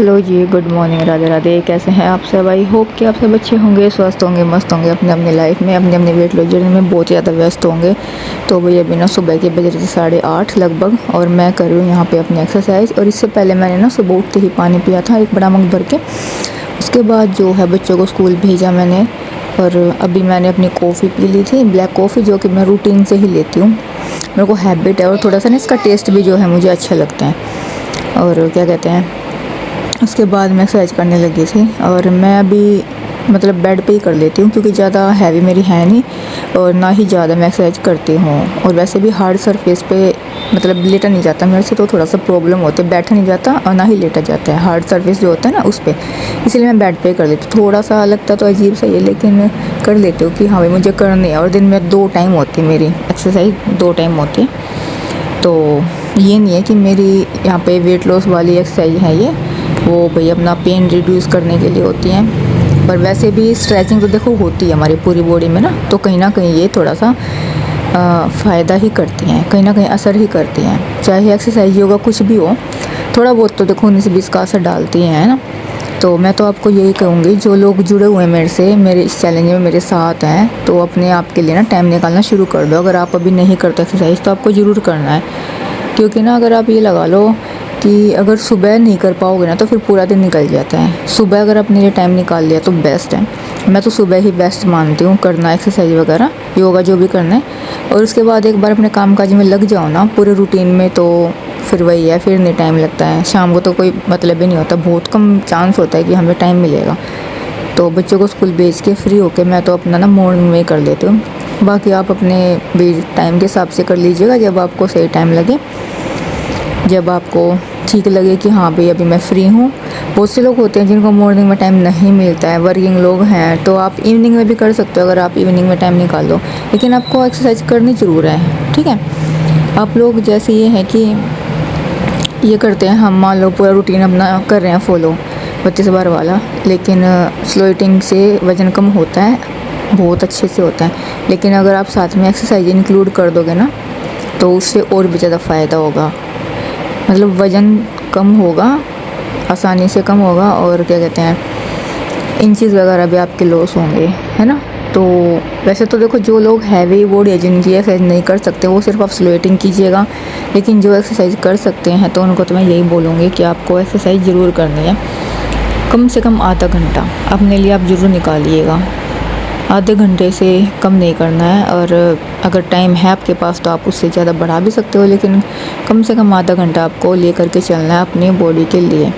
Hello जी, good morning, Radhe Radhe. कैसे हैं आप सब? आई होप कि आप सब अच्छे होंगे, स्वस्थ होंगे, मस्त होंगे, अपने अपने लाइफ में अपने अपने वेट लॉस जर्नी में बहुत ज़्यादा व्यस्त होंगे। तो भाई अभी ना सुबह के बज रहे थे 8:30 लगभग, और मैं कर रही हूँ यहाँ पे अपनी एक्सरसाइज। और इससे पहले मैंने ना सुबह उठते ही पानी पिया था, एक बड़ा मग भर के। उसके बाद जो है बच्चों को स्कूल भेजा मैंने, और अभी मैंने अपनी कॉफ़ी पी ली थी, ब्लैक कॉफ़ी, जो कि मैं रूटीन से ही लेती हूँ। मेरे को हैबिट है, और थोड़ा सा ना इसका टेस्ट भी जो है मुझे अच्छा लगता है। और क्या कहते हैं, उसके बाद मैं एक्सरसाइज करने लगी थी। और मैं अभी मतलब बेड पे ही कर लेती हूँ, क्योंकि ज़्यादा हैवी मेरी है नहीं, और ना ही ज़्यादा मैं एक्सरसाइज करती हूँ। और वैसे भी हार्ड सरफेस पे मतलब लेटा नहीं जाता मेरे से, तो थोड़ा सा प्रॉब्लम होती है, बैठा नहीं जाता और ना ही लेटा जाता है। हार्ड सरफेस जो होता है ना उस पर, इसलिए मैं बेड पे कर लेती हूँ। थोड़ा सा लगता तो अजीब सा ही है, लेकिन कर लेती हूँ कि हाँ भाई मुझे करनी है। और दिन में 2 टाइम होती है मेरी एक्सरसाइज, 2 टाइम होती है। तो ये नहीं है कि मेरी यहाँ पे वेट लॉस वाली एक्सरसाइज है ये, वो भाई अपना पेन रिड्यूस करने के लिए होती हैं। पर वैसे भी स्ट्रेचिंग तो देखो होती है हमारी पूरी बॉडी में ना, तो कहीं ना कहीं ये थोड़ा सा फ़ायदा ही करती हैं, कहीं ना कहीं असर ही करती हैं। चाहे एक्सरसाइज योगा कुछ भी हो, थोड़ा बहुत तो देखो 19-20 का असर डालती हैं ना। तो मैं तो आपको यही कहूँगी, जो लोग जुड़े हुए हैं मेरे से, मेरे इस चैलेंज में मेरे साथ हैं, तो अपने आप के लिए ना टाइम निकालना शुरू कर दो। अगर आप अभी नहीं करते एक्सरसाइज, तो आपको ज़रूर करना है। क्योंकि ना अगर आप ये लगा लो कि अगर सुबह नहीं कर पाओगे ना, तो फिर पूरा दिन निकल जाता है। सुबह अगर अपने लिए टाइम निकाल लिया तो बेस्ट है। मैं तो सुबह ही बेस्ट मानती हूँ करना एक्सरसाइज वगैरह, योगा जो भी करना है। और उसके बाद एक बार अपने कामकाज में लग जाओ ना पूरे रूटीन में, तो फिर वही है, फिर नहीं टाइम लगता है। शाम को तो कोई मतलब ही नहीं होता, बहुत कम चांस होता है कि हमें टाइम मिलेगा। तो बच्चों को स्कूल भेज के फ्री होके मैं तो अपना ना मॉर्निंग में कर लेती हूँ। बाकी आप अपने भी टाइम के हिसाब से कर लीजिएगा, जब आपको सही टाइम लगे, जब आपको ठीक लगे कि हाँ भाई अभी मैं फ्री हूँ। बहुत से लोग होते हैं जिनको मॉर्निंग में टाइम नहीं मिलता है, वर्किंग लोग हैं, तो आप इवनिंग में भी कर सकते हो, अगर आप इवनिंग में टाइम निकाल लो। लेकिन आपको एक्सरसाइज करनी ज़रूर है, ठीक है। आप लोग जैसे ये हैं कि ये करते हैं, हम मान लो पूरा रूटीन अपना कर रहे हैं फॉलो 32 बार वाला, लेकिन स्लो ईटिंग से वज़न कम होता है, बहुत अच्छे से होता है। लेकिन अगर आप साथ में एक्सरसाइज इंक्लूड कर दोगे ना, तो उससे और भी ज़्यादा फ़ायदा होगा। मतलब वज़न कम होगा, आसानी से कम होगा, और क्या कहते हैं, इंचेस वगैरह भी आपके लॉस होंगे, है ना। तो वैसे तो देखो, जो लोग हैवी बॉडी है, जिनकी एक्सरसाइज नहीं कर सकते, वो सिर्फ आप स्लो ईटिंग कीजिएगा। लेकिन जो एक्सरसाइज कर सकते हैं, तो उनको तो मैं यही बोलूँगी कि आपको एक्सरसाइज ज़रूर करनी है। कम से कम आधा घंटा अपने लिए आप ज़रूर निकालिएगा। आधे घंटे से कम नहीं करना है, और अगर टाइम है आपके पास तो आप उससे ज़्यादा बढ़ा भी सकते हो, लेकिन कम से कम आधा घंटा आपको ले करके चलना है अपनी बॉडी के लिए,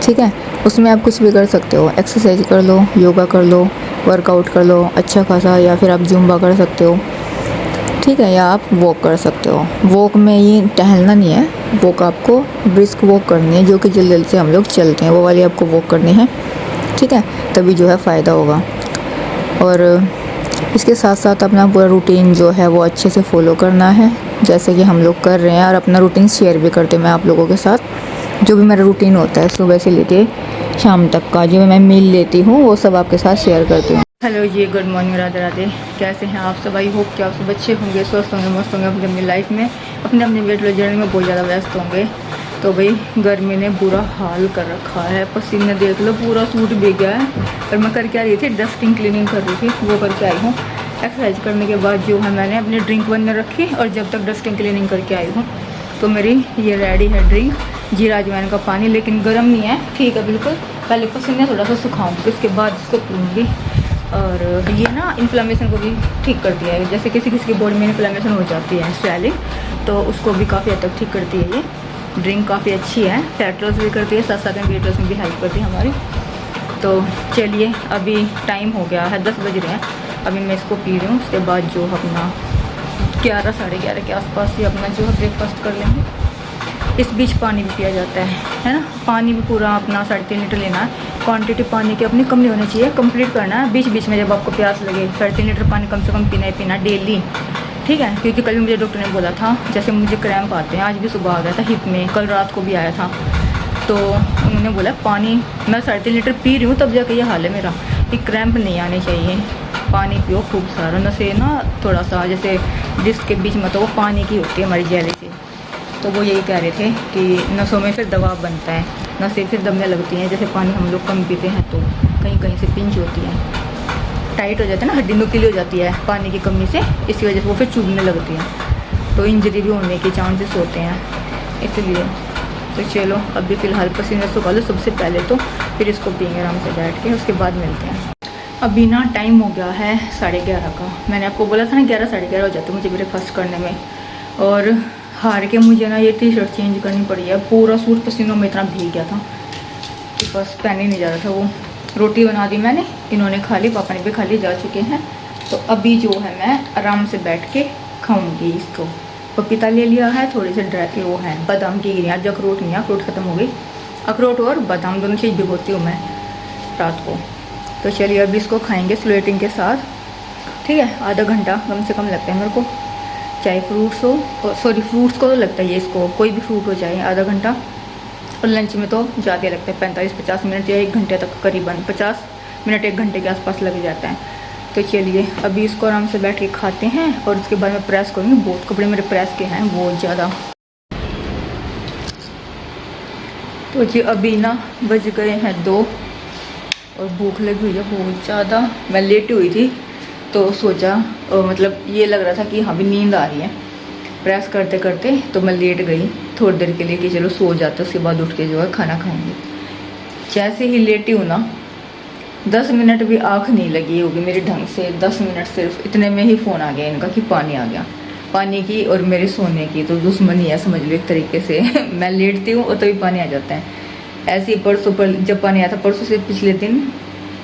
ठीक है। उसमें आप कुछ भी कर सकते हो, एक्सरसाइज कर लो, योगा कर लो, वर्कआउट कर लो अच्छा खासा, या फिर आप जुम्बा कर सकते हो, ठीक है, या आप वॉक कर सकते हो। वॉक में ये टहलना नहीं है, वॉक आपको ब्रिस्क वॉक करनी है, जो कि जल्दी जल्दी से हम लोग चलते हैं, वो वाली आपको वॉक करनी है, ठीक है। तभी जो है फ़ायदा होगा। और इसके साथ साथ अपना पूरा रूटीन जो है वो अच्छे से फॉलो करना है, जैसे कि हम लोग कर रहे हैं। और अपना रूटीन शेयर भी करते हैं मैं आप लोगों के साथ, जो भी मेरा रूटीन होता है सुबह से लेके शाम तक का, जो मैं मील लेती हूँ, वो सब आपके साथ शेयर करती हूँ। हेलो जी, गुड मॉर्निंग, राधे राधे। कैसे हैं आप सब? आई होप कि आप सब अच्छे होंगे, स्वस्थ होंगे, मस्त होंगे, अपनी अपनी लाइफ में अपने अपने वेट लॉस जर्नी में बहुत ज़्यादा व्यस्त होंगे। तो भाई गर्मी ने बुरा हाल कर रखा है, पसीने देख लो, पूरा सूट भीग गया है। और मैं करके आ रही थी, डस्टिंग क्लीनिंग कर रही थी, वो करके आई हूँ। एक्सरसाइज करने के बाद जो है मैंने अपनी ड्रिंक बनने रखी, और जब तक डस्टिंग क्लीनिंग करके आई हूँ, तो मेरी ये रेडी है ड्रिंक, जीरा अजवाइन का पानी। लेकिन गर्म नहीं है, ठीक है बिल्कुल। पहले पसीने थोड़ा सा सुखाऊंगी, उसके बाद इसको पीऊँगी। और ये ना इन्फ्लेमेशन को भी ठीक करती है, जैसे किसी किसी की बॉडी में इन्फ्लेमेशन हो जाती है, स्वेलिंग, तो उसको भी काफ़ी हद तक ठीक करती है। ये ड्रिंक काफ़ी अच्छी है, फैट लॉस भी करती है, साथ साथ में वेट लॉस में भी हेल्प करती है हमारी। तो चलिए, अभी टाइम हो गया है, 10 बज रहे हैं, अभी मैं इसको पी रही हूँ। उसके बाद जो अपना 11 साढ़े 11 के आसपास ही अपना जो है ब्रेकफास्ट कर लेंगे। इस बीच पानी भी पिया जाता है ना। पानी भी पूरा अपना 3.5 लीटर लेना है। क्वांटिटी पानी की अपनी कम नहीं होनी चाहिए, कंप्लीट करना है। बीच बीच में जब आपको प्यास लगे 3.5 लीटर पानी कम से कम पीना ही पीना डेली, ठीक है। क्योंकि कल भी मुझे डॉक्टर ने बोला था, जैसे मुझे क्रैम्प आते हैं, आज भी सुबह आ गया था हिप में, कल रात को भी आया था, तो उन्होंने बोला पानी, मैं 3.5 लीटर पी रही हूँ तब जाके ये हाल है मेरा, कि क्रैम्प नहीं आने चाहिए। पानी पियो खूब सारा, नसें ना थोड़ा सा जैसे डिस्क के बीच में, तो वो पानी की होती है हमारी जेली से, तो वो यही कह रहे थे कि नसों में फिर दबाव बनता है। ना सिर फिर दबने लगती हैं। जैसे पानी हम लोग कम पीते हैं तो कहीं कहीं से पिंच होती है, टाइट हो जाता है ना, हड्डी नुकीली हो जाती है पानी की कमी से, इसी वजह से वो फिर चुभने लगती है, तो इंजरी भी होने के चांसेस होते हैं इसलिए। तो चलो अभी फ़िलहाल पसीने सुखा लो सबसे पहले, तो फिर इसको पियेंगे आराम से बैठ के, उसके बाद मिलते हैं। अभी ना टाइम हो गया है 11:30 का। मैंने आपको बोला था ना 11 साढ़े 11 हो जाते मुझे ब्रेकफास्ट करने में, और हार के मुझे ना ये टी शर्ट चेंज करनी पड़ी है। पूरा सूट पसीनों में इतना भीग गया था कि बस पहन ही नहीं जा रहा था। वो रोटी बना दी मैंने, इन्होंने खा ली, पापा ने भी खा ली, जा चुके हैं। तो अभी जो है मैं आराम से बैठ के खाऊंगी इसको। पपीता ले लिया है, थोड़ी सी ड्राई वो है बादाम की गिरियाँ, आज अखरोट नहीं है, अखरोट ख़त्म हो गई। अखरोट और बादाम दोनों चीज़ भिगोती हूँ मैं रात को। तो चलिए अभी इसको खाएंगे स्लेटिंग के साथ, ठीक है। आधा घंटा कम से कम लगता है मेरे को, चाहे फ्रूट्स हो, सॉरी फ्रूट्स को तो लगता है, इसको कोई भी फ्रूट हो जाए आधा घंटा, और लंच में तो ज़्यादा लगता है 45-50 मिनट या 1 घंटे तक, करीबन 50 मिनट 1 घंटे के आसपास लग जाता है। तो चलिए अभी इसको आराम से बैठ के खाते हैं, और उसके बाद मैं प्रेस करूँगी। बहुत कपड़े मेरे प्रेस के हैं बहुत ज़्यादा। तो जी अभी ना बज गए हैं 2 और भूख लगी हुई है बहुत ज़्यादा। मैं लेटी हुई थी तो सोचा मतलब ये लग रहा था कि हाँ भी नींद आ रही है प्रेस करते करते, तो मैं लेट गई थोड़ी देर के लिए कि चलो सो जाते, उसके बाद उठ के जो है खाना खाएंगे। जैसे ही लेटी हूँ ना 10 मिनट भी आँख नहीं लगी होगी मेरी ढंग से, 10 मिनट सिर्फ, इतने में ही फ़ोन आ गया इनका कि पानी आ गया। पानी की और मेरे सोने की तो दुश्मनी है समझ लो एक तरीके से। मैं लेटती हूँ और तभी पानी आ जाता है। ऐसे ही परसों पर जब पानी आया था, परसों से पिछले दिन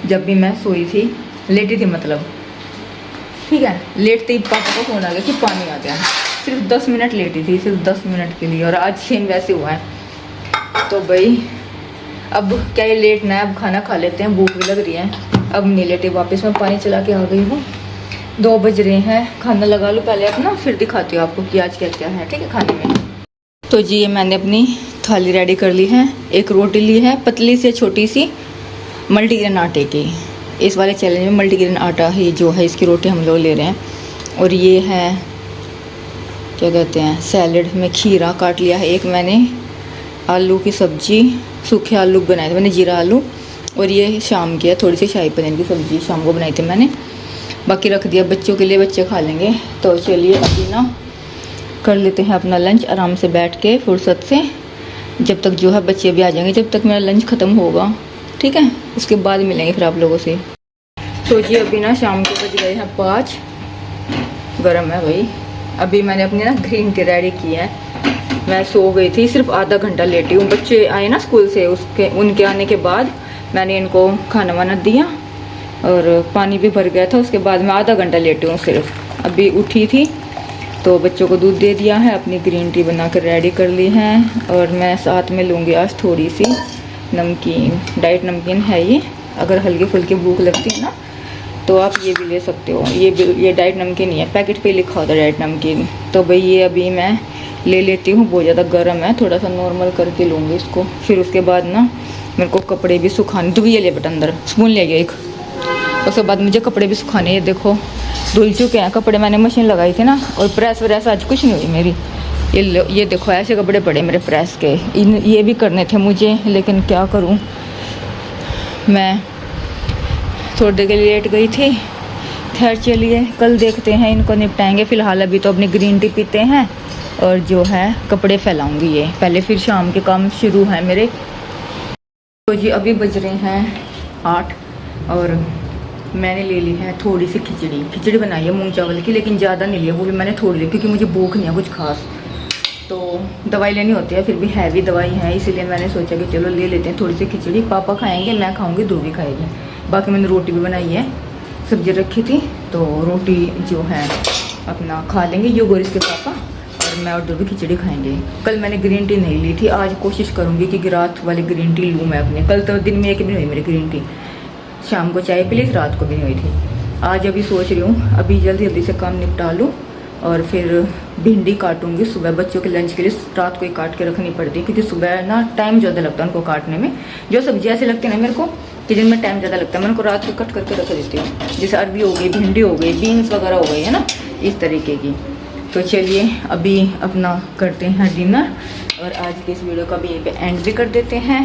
जब भी मैं सोई थी, लेटी थी मतलब, ठीक है, लेटते ही पापा को फ़ोन आ गया कि पानी आ गया। सिर्फ 10 मिनट लेटी थी, सिर्फ 10 मिनट के लिए, और आज सेम वैसे हुआ है। तो भाई अब क्या ये लेटना है, अब खाना खा लेते हैं, भूख भी लग रही है। अब नहीं लेटे, वापस मैं पानी चला के आ गई हूँ। 2 बज रहे हैं, खाना लगा लो पहले अपना, फिर दिखाती हूँ आपको कि आज क्या क्या है, ठीक है, खाने में। तो जी ये मैंने अपनी थाली रेडी कर ली है। एक रोटी ली है पतली से छोटी सी मल्टीग्रेन आटे की, इस वाले चैलेंज में मल्टीग्रेन आटा ही जो है इसकी रोटी हम लोग ले रहे हैं। और ये है क्या कहते हैं सैलड में खीरा काट लिया है। एक मैंने आलू की सब्जी, सूखे आलू बनाए थे मैंने, जीरा आलू। और ये शाम की है थोड़ी सी शाही पनीर की सब्जी, शाम को बनाई थी मैंने, बाकी रख दिया बच्चों के लिए, बच्चे खा लेंगे। तो चलिए अभी ना कर लेते हैं अपना लंच आराम से बैठ के फुर्सत से, जब तक जो है बच्चे भी आ जाएंगे, जब तक मेरा लंच ख़त्म होगा, ठीक है, उसके बाद मिलेंगे फिर आप लोगों से। तो जी अभी ना शाम के बज गए हैं 5, गर्म है भाई। अभी मैंने अपनी ना ग्रीन टी रेडी की है। मैं सो गई थी, सिर्फ आधा घंटा लेटी हूँ। बच्चे आए ना स्कूल से, उनके आने के बाद मैंने इनको खाना वाना दिया और पानी भी भर गया था। उसके बाद मैं आधा घंटा लेटी हूँ सिर्फ। अभी उठी थी तो बच्चों को दूध दे दिया है, अपनी ग्रीन टी बना कर रेडी कर ली है। और मैं साथ में लूँगी आज थोड़ी सी नमकीन, डाइट नमकीन है ये। अगर हल्की फुल्की भूख लगती है ना तो आप ये भी ले सकते हो। ये डाइट नमकीन ही है, पैकेट पे लिखा होता है डाइट नमकीन। तो भाई ये अभी मैं ले लेती हूँ, बहुत ज़्यादा गर्म है, थोड़ा सा नॉर्मल करके लूँगी इसको। फिर उसके बाद ना मेरे को कपड़े भी सुखाने, तो ये ले बेटा अंदर स्पून ले गया एक। उसके बाद मुझे कपड़े भी सुखाने, ये देखो धुल चुके हैं कपड़े, मैंने मशीन लगाई थी ना। और प्रेस व्रेस आज कुछ नहीं हुई मेरी। ये देखो ऐसे कपड़े पड़े मेरे प्रेस के, ये भी करने थे मुझे, लेकिन क्या करूँ, मैं थोड़ी देर के लिए लेट गई थी। खैर चलिए कल देखते हैं, इनको निपटाएंगे। फ़िलहाल अभी तो अपनी ग्रीन टी पीते हैं और जो है कपड़े फैलाऊंगी ये पहले, फिर शाम के काम शुरू है मेरे। तो जी अभी बज रहे हैं 8 और मैंने ले ली है थोड़ी सी खिचड़ी बनाई है मूंग चावल की, लेकिन ज़्यादा नहीं लिया, वो भी मैंने थोड़ी ली क्योंकि मुझे भूख नहीं है कुछ खास। तो दवाई लेनी होती है, फिर भी हैवी दवाई है, इसीलिए मैंने सोचा कि चलो ले लेते हैं थोड़ी सी खिचड़ी। पापा खाएंगे, मैं खाऊंगी, दो भी खाएंगे। बाकी मैंने रोटी भी बनाई है, सब्जी रखी थी, तो रोटी जो है अपना खा लेंगे युग और इसके पापा, और मैं और दो भी खिचड़ी खाएंगे। कल मैंने ग्रीन टी नहीं ली थी, आज कोशिश करूँगी कि रात वाली ग्रीन टी लूँ मैं अपने। कल तो दिन में एक भी नहीं हुई मेरी ग्रीन टी, शाम को चाय पी ली, रात को भी नहीं हुई थी। आज अभी सोच रही हूँ अभी जल्दी से काम निपटा लूँ और फिर भिंडी काटूंगी सुबह बच्चों के लंच के लिए। रात को ही काट के रखनी पड़ती है क्योंकि सुबह ना टाइम ज़्यादा लगता है उनको काटने में। जो सब्जी ऐसे लगती है ना मेरे को कि जिनमें टाइम ज़्यादा लगता है, मैं उनको रात को कट करके रख देती हूँ। जैसे अरबी हो गई, भिंडी हो गई, बीन्स वगैरह हो गई है ना, इस तरीके की। तो चलिए अभी अपना करते हैं डिनर और आज की इस वीडियो का भी यहीं पे एंड भी कर देते हैं।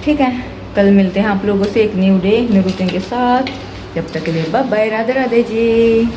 ठीक है, कल मिलते हैं आप लोगों से एक न्यू डे न्यू रूटीन के साथ। जब तक के लिए बाय बाय, राधे राधे जी।